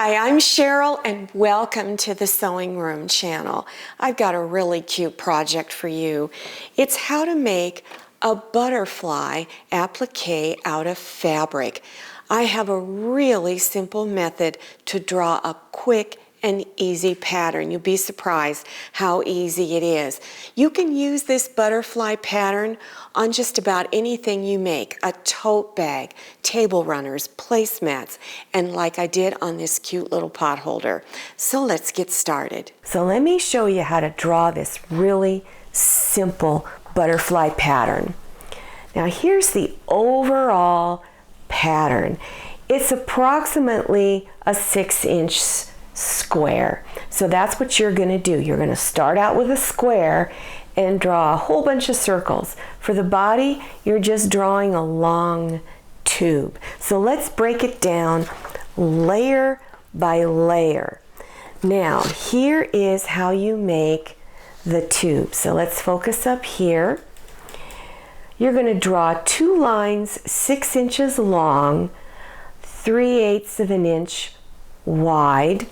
Hi, I'm Cheryl and welcome to the Sewing Room channel. I've got a really cute project for you. It's how to make a butterfly applique out of fabric. I have a really simple method to draw a quick and easy pattern. You'll be surprised how easy it is. You can use this butterfly pattern on just about anything you make, a tote bag, table runners, placemats, and like I did on this cute little pot holder. So let's get started. So let me show you how to draw this really simple butterfly pattern. Now here's the overall pattern. It's approximately a 6-inch square. So that's what you're going to do. You're going to start out with a square and draw a whole bunch of circles. For the body, you're just drawing a long tube. So let's break it down layer by layer. Now, here is how you make the tube. So let's focus up here. You're going to draw 2 lines 6 inches long, 3/8 of an inch wide,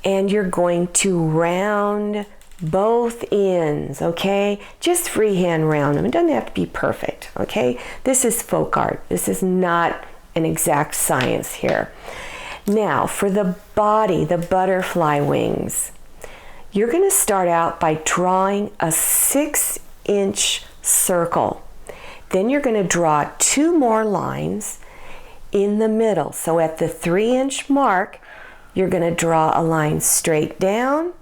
and you're going to round both ends, okay? Just freehand round them. It doesn't have to be perfect, okay? This is folk art. This is not an exact science here. Now, for the body, the butterfly wings, you're going to start out by drawing a 6-inch circle. Then you're going to draw 2 more lines in the middle. So at the 3-inch mark, you're going to draw a line straight down,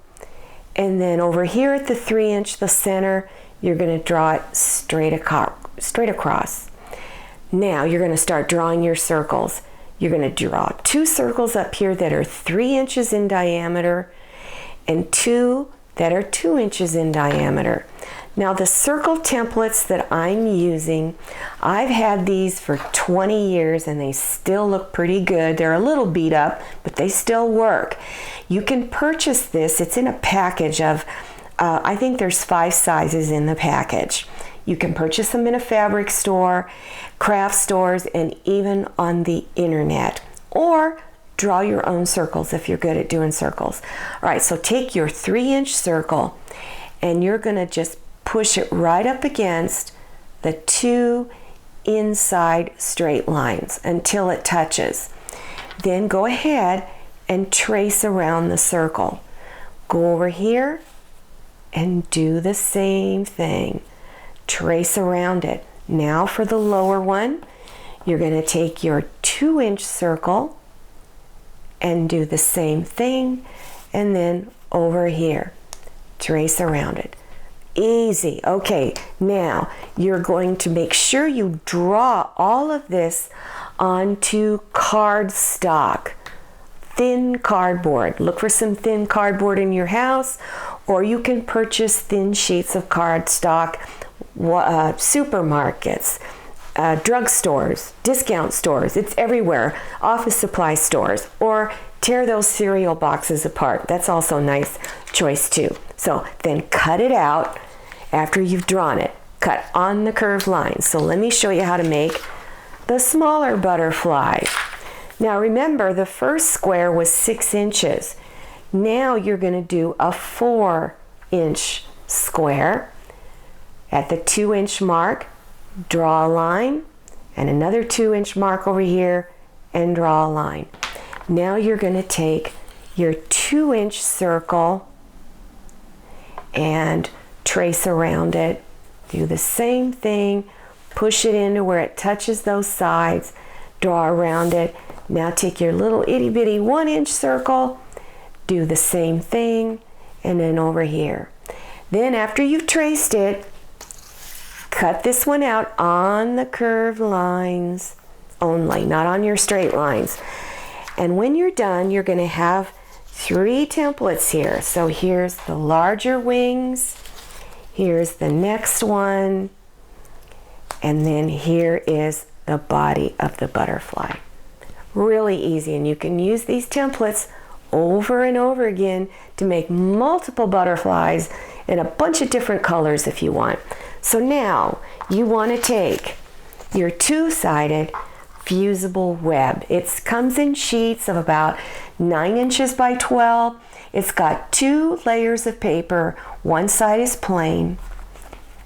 and then over here at the 3-inch, the center, you're going to draw it straight across. Now you're going to start drawing your circles. You're going to draw 2 circles up here that are 3 inches in diameter and 2 that are 2 inches in diameter. Now the circle templates that I'm using, I've had these for 20 years and they still look pretty good. They're a little beat up, but they still work. You can purchase this. It's in a package of, I think there's 5 sizes in the package. You can purchase them in a fabric store, craft stores, and even on the internet. Or draw your own circles if you're good at doing circles. All right, so take your 3-inch circle and you're going to just push it right up against the 2 inside straight lines until it touches. Then go ahead and trace around the circle. Go over here and do the same thing. Trace around it. Now for the lower one, you're going to take your 2-inch circle and do the same thing, and then over here, trace around it. Easy. Okay, now you're going to make sure you draw all of this onto cardstock, thin cardboard. Look for some thin cardboard in your house, or you can purchase thin sheets of cardstock, supermarkets, drugstores, discount stores. It's everywhere. Office supply stores, or tear those cereal boxes apart. That's also a nice choice too. So then cut it out after you've drawn it. Cut on the curved lines. So let me show you how to make the smaller butterfly. Now remember, the first square was 6 inches. Now you're going to do a 4-inch square. At the 2-inch mark, draw a line, and another 2-inch mark over here, and draw a line. Now you're going to take your 2-inch circle and trace around it. Do the same thing. Push it into where it touches those sides. Draw around it. Now take your little itty bitty 1-inch circle. Do the same thing. And then over here. Then after you've traced it, cut this one out on the curved lines only, not on your straight lines. And when you're done, you're going to have 3 templates here. So here's the larger wings, here's the next one, and then here is the body of the butterfly. Really easy, and you can use these templates over and over again to make multiple butterflies in a bunch of different colors if you want. So now you want to take your 2-sided fusible web. It comes in sheets of about 9 inches by 12. It's got 2 layers of paper. One side is plain.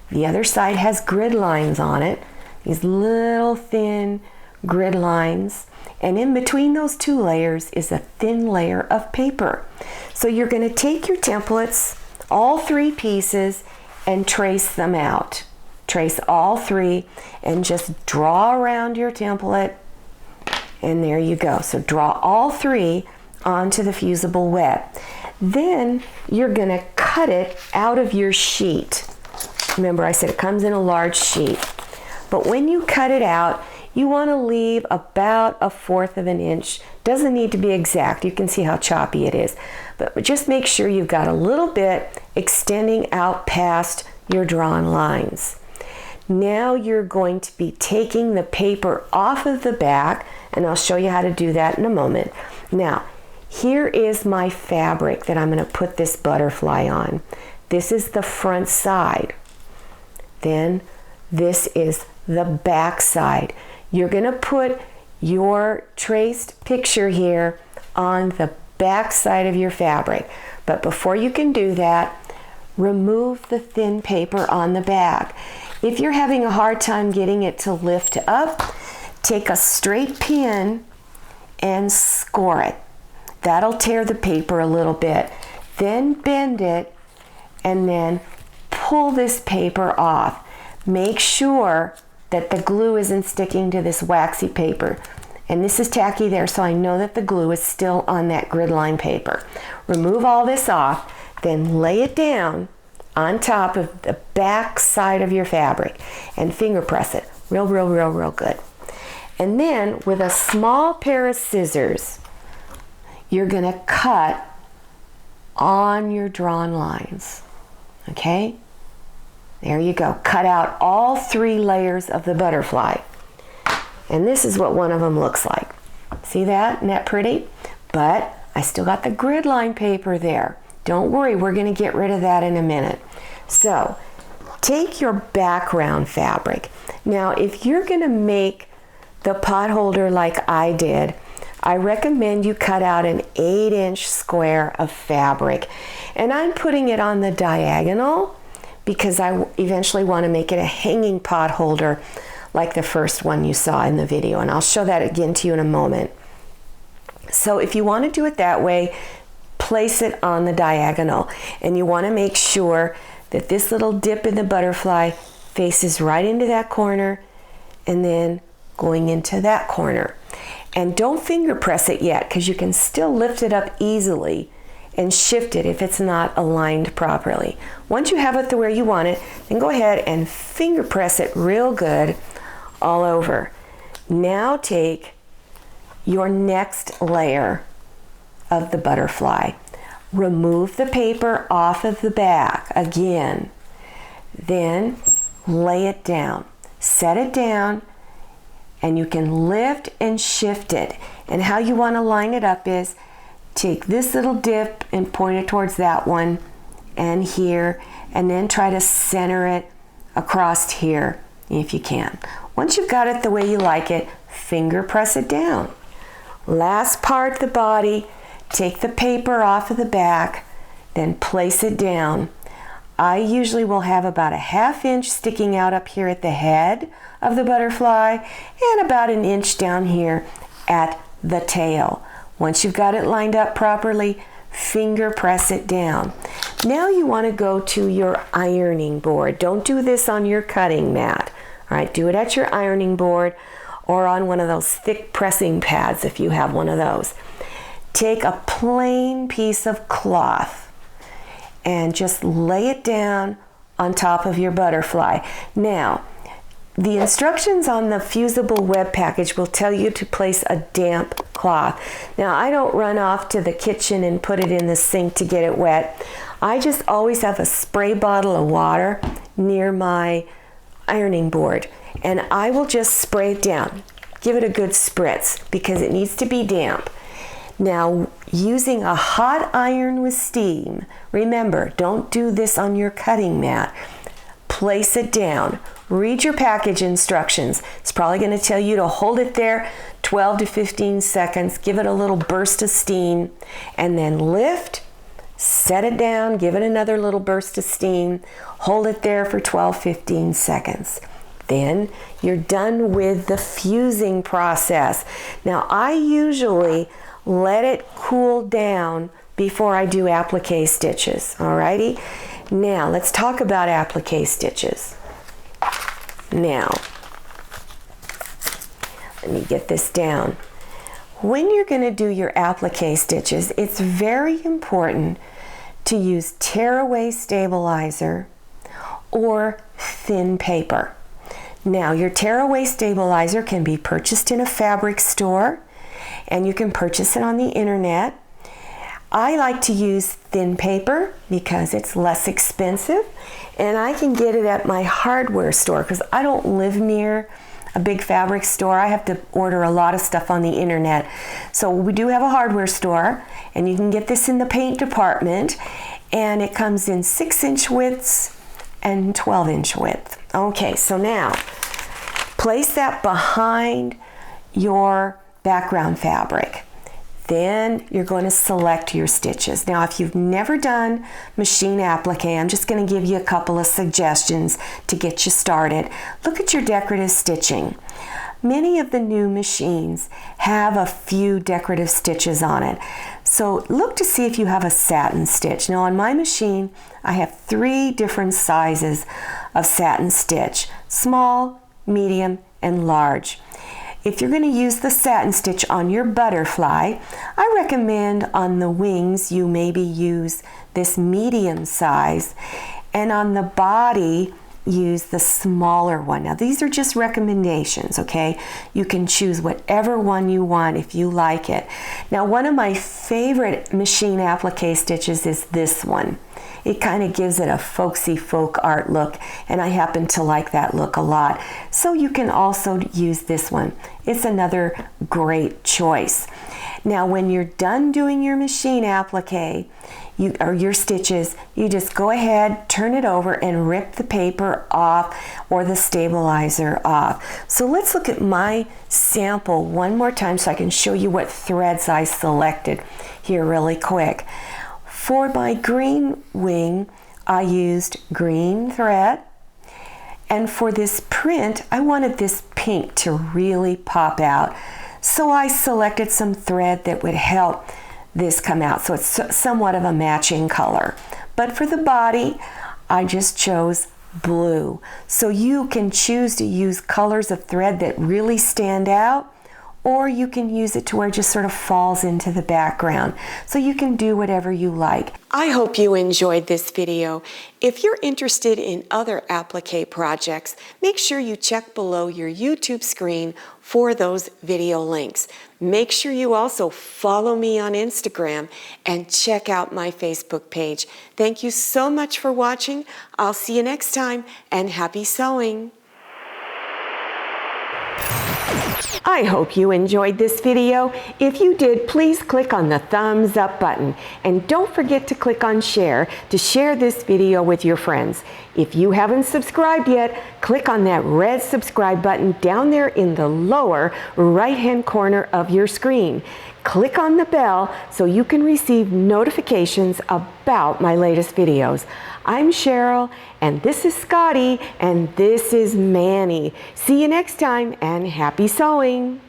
The other side has grid lines on it. These little thin grid lines. And in between those 2 layers is a thin layer of paper. So you're going to take your templates, all 3 pieces, and trace them out. Trace all 3 and just draw around your template, and there you go. So draw all 3 onto the fusible web. Then you're going to cut it out of your sheet. Remember, I said it comes in a large sheet. But when you cut it out, you want to leave about 1/4 of an inch. Doesn't need to be exact. You can see how choppy it is. But just make sure you've got a little bit extending out past your drawn lines. Now you're going to be taking the paper off of the back, and I'll show you how to do that in a moment. Now, here is my fabric that I'm going to put this butterfly on. This is the front side. Then this is the back side. You're going to put your traced picture here on the back side of your fabric. But before you can do that, remove the thin paper on the back. If you're having a hard time getting it to lift up, take a straight pin and score it. That'll tear the paper a little bit. Then bend it and then pull this paper off. Make sure that the glue isn't sticking to this waxy paper. And this is tacky there, so I know that the glue is still on that grid line paper. Remove all this off, then lay it down on top of the back side of your fabric and finger press it real good. And then with a small pair of scissors, you're going to cut on your drawn lines. Okay? There you go. Cut out all 3 layers of the butterfly. And this is what one of them looks like. See that? Isn't that pretty? But I still got the grid line paper there. Don't worry, we're going to get rid of that in a minute. So, take your background fabric. Now, if you're going to make the pot holder like I did, I recommend you cut out an 8-inch square of fabric. And I'm putting it on the diagonal because I eventually want to make it a hanging pot holder like the first one you saw in the video. And I'll show that again to you in a moment. So if you want to do it that way, place it on the diagonal. And you want to make sure that this little dip in the butterfly faces right into that corner and then going into that corner. And don't finger press it yet because you can still lift it up easily and shift it if it's not aligned properly. Once you have it the way you want it, then go ahead and finger press it real good all over. Now take your next layer of the butterfly. Remove the paper off of the back again. Then lay it down. Set it down and you can lift and shift it. And how you want to line it up is take this little dip and point it towards that one and here, and then try to center it across here if you can. Once you've got it the way you like it, finger press it down. Last part, the body, take the paper off of the back, then place it down. I usually will have about a 1/2 inch sticking out up here at the head of the butterfly and about 1 inch down here at the tail. Once you've got it lined up properly, finger press it down. Now you want to go to your ironing board. Don't do this on your cutting mat. All right, do it at your ironing board or on one of those thick pressing pads if you have one of those. Take a plain piece of cloth and just lay it down on top of your butterfly. Now, the instructions on the fusible web package will tell you to place a damp cloth. Now, I don't run off to the kitchen and put it in the sink to get it wet. I just always have a spray bottle of water near my ironing board, and I will just spray it down. Give it a good spritz because it needs to be damp. Now, using a hot iron with steam, remember, don't do this on your cutting mat. Place it down. read your package instructions. It's probably going to tell you to hold it there 12 to 15 seconds, give it a little burst of steam, and then lift, set it down, give it another little burst of steam, hold it there for 12-15 seconds. Then you're done with the fusing process. Now I usually let it cool down before I do applique stitches, alrighty? Now let's talk about applique stitches. Now, let me get this down. When you're going to do your applique stitches, it's very important to use tearaway stabilizer or thin paper. Now, your tearaway stabilizer can be purchased in a fabric store, and you can purchase it on the internet. I like to use thin paper because it's less expensive, and I can get it at my hardware store because I don't live near a big fabric store. I have to order a lot of stuff on the internet. So we do have a hardware store, and you can get this in the paint department, and it comes in 6-inch widths and 12-inch width. Okay, so now place that behind your background fabric. Then you're going to select your stitches. Now, if you've never done machine applique, I'm just going to give you a couple of suggestions to get you started. Look at your decorative stitching. Many of the new machines have a few decorative stitches on it. So look to see if you have a satin stitch. Now on my machine, I have 3 different sizes of satin stitch: small, medium, and large. If you're going to use the satin stitch on your butterfly, I recommend on the wings you maybe use this medium size, and on the body use the smaller one. Now these are just recommendations, okay? You can choose whatever one you want if you like it. Now one of my favorite machine applique stitches is this one. It kind of gives it a folksy folk art look, and I happen to like that look a lot. So you can also use this one. It's another great choice. Now when you're done doing your machine applique, or your stitches, you just go ahead, turn it over, and rip the paper off or the stabilizer off. So let's look at my sample one more time so I can show you what threads I selected here really quick. For my green wing, I used green thread, and for this print, I wanted this pink to really pop out. So I selected some thread that would help this come out, so it's somewhat of a matching color. But for the body, I just chose blue. So you can choose to use colors of thread that really stand out, or you can use it to where it just sort of falls into the background. So you can do whatever you like. I hope you enjoyed this video. If you're interested in other applique projects, make sure you check below your YouTube screen for those video links. Make sure you also follow me on Instagram and check out my Facebook page. Thank you so much for watching. I'll see you next time, and happy sewing. I hope you enjoyed this video. If you did, please click on the thumbs up button, and don't forget to click on share to share this video with your friends. If you haven't subscribed yet, click on that red subscribe button down there in the lower right-hand corner of your screen. Click on the bell so you can receive notifications about my latest videos. I'm Cheryl, and this is Scotty, and this is Manny. See you next time, and happy sewing!